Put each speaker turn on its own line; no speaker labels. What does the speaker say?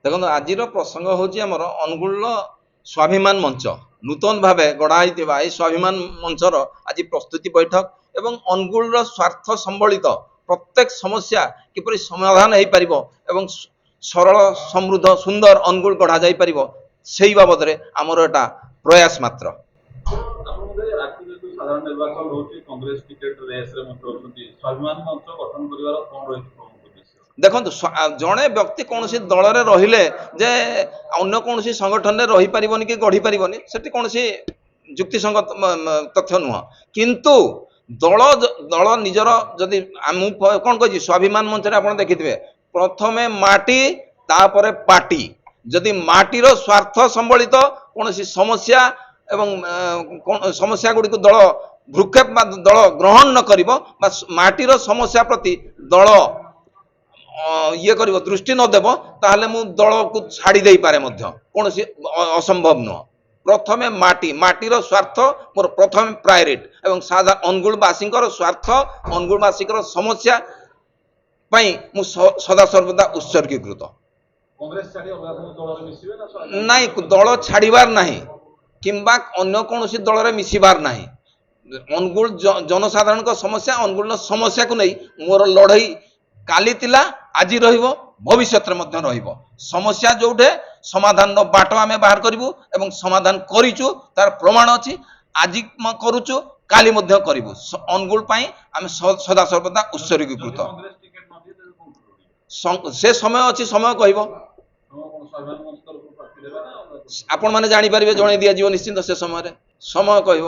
ଦେଖନ୍ତୁ ଆଜିର ପ୍ରସଙ୍ଗ ହେଉଛି ଆମର ଅନୁଗୁଳର ସ୍ୱାଭିମାନ ମଞ୍ଚ ନୂତନ ଭାବେ ଗଢ଼ା ହୋଇଥିବା ଏହି ସ୍ୱାଭିମାନ ମଞ୍ଚର ଆଜି ପ୍ରସ୍ତୁତି ବୈଠକ ଏବଂ ଅନୁଗୁଳର ସ୍ୱାର୍ଥ ସମ୍ବଳିତ ପ୍ରତ୍ୟେକ ସମସ୍ୟା କିପରି ସମାଧାନ ହୋଇପାରିବ ଏବଂ ସରଳ ସମୃଦ୍ଧ ସୁନ୍ଦର ଅନୁଗୁଳ ଗଢ଼ା ଯାଇପାରିବ ସେହି ବାବଦରେ ଆମର ଏଟା ପ୍ରୟାସ ମାତ୍ର।
ସାଧାରଣ ନିର୍ବାଚନ ହେଉଛି କଂଗ୍ରେସ ଟିକେଟ ରେସ୍ରେ ମଧ୍ୟ ଅଛନ୍ତି ସ୍ୱାଭିମାନ ମଞ୍ଚ ଗଠନ କରିବାର କ'ଣ ରହିଛି ପ୍ରମୁଖ ଉଦ୍ଦେଶ୍ୟ?
ଦେଖନ୍ତୁ ଜଣେ ବ୍ୟକ୍ତି କୌଣସି ଦଳରେ ରହିଲେ ଯେ ଅନ୍ୟ କୌଣସି ସଂଗଠନରେ ରହିପାରିବନି କି ଗଢ଼ି ପାରିବନି ସେଠି କୌଣସି ଯୁକ୍ତିସଙ୍ଗତ ତଥ୍ୟ ନୁହଁ, କିନ୍ତୁ ଦଳ ନିଜର ଯଦି ମୁଁ କ'ଣ କହିଛି ସ୍ୱାଭିମାନ ମଞ୍ଚରେ ଆପଣ ଦେଖିଥିବେ ପ୍ରଥମେ ମାଟି ତାପରେ ପାର୍ଟି। ଯଦି ମାଟିର ସ୍ୱାର୍ଥ ସମ୍ବଳିତ କୌଣସି ସମସ୍ୟା ଏବଂ ସମସ୍ୟା ଗୁଡ଼ିକୁ ଦଳ ଭ୍ରୁକ୍ଷେପ ବା ଦଳ ଗ୍ରହଣ ନ କରିବ ବା ମାଟିର ସମସ୍ୟା ପ୍ରତି ଦଳ ଇଏ କରିବ ଦୃଷ୍ଟି ନଦେବ ତାହେଲେ ମୁଁ ଦଳକୁ ଛାଡ଼ି ଦେଇପାରେ ମଧ୍ୟ କୌଣସି ଅସମ୍ଭବ ନୁହଁ। ପ୍ରଥମେ ମାଟିର ସ୍ୱାର୍ଥ ମୋର ପ୍ରଥମେ ପ୍ରାୟୋରିଟି ଏବଂ ଅନୁଗୁଳବାସୀଙ୍କର ସ୍ୱାର୍ଥ ଅନୁଗୁଳବାସୀଙ୍କର ସମସ୍ୟା ପାଇଁ ମୁଁ ସଦାସର୍ବଦା ଉତ୍ସର୍ଗୀକୃତ। ନାଇଁ ଦଳ ଛାଡ଼ିବାର ନାହିଁ କିମ୍ବା ଅନ୍ୟ କୌଣସି ଦଳରେ ମିଶିବାର ନାହିଁ। ଅନୁଗୁଳ ଜନସାଧାରଣଙ୍କ ସମସ୍ୟା ଅନୁଗୁଳର ସମସ୍ୟାକୁ ନେଇ ମୋର ଲଢ଼େଇ କାଲି ଥିଲା ଆଜି ରହିବ ଭବିଷ୍ୟତରେ ମଧ୍ୟ ରହିବ। ସମସ୍ୟା ଯୋଉଠେ ସମାଧାନର ବାଟ ଆମେ ବାହାର କରିବୁ ଏବଂ ସମାଧାନ କରିଛୁ ତାର ପ୍ରମାଣ ଅଛି ଆଜି କରୁଛୁ କାଲି ମଧ୍ୟ କରିବୁ। ଅନୁଗୁଳ ପାଇଁ ଆମେ ସଦାସର୍ବଦା ଉତ୍ସର୍ଗୀକୃତ। ସେ ସମୟ ଅଛି ସମୟ କହିବ ଆପଣ ମାନେ ଜାଣିପାରିବେ ଜଣେଇ ଦିଆଯିବ ନିଶ୍ଚିନ୍ତ ସେ ସମୟରେ ସମୟ କହିବ।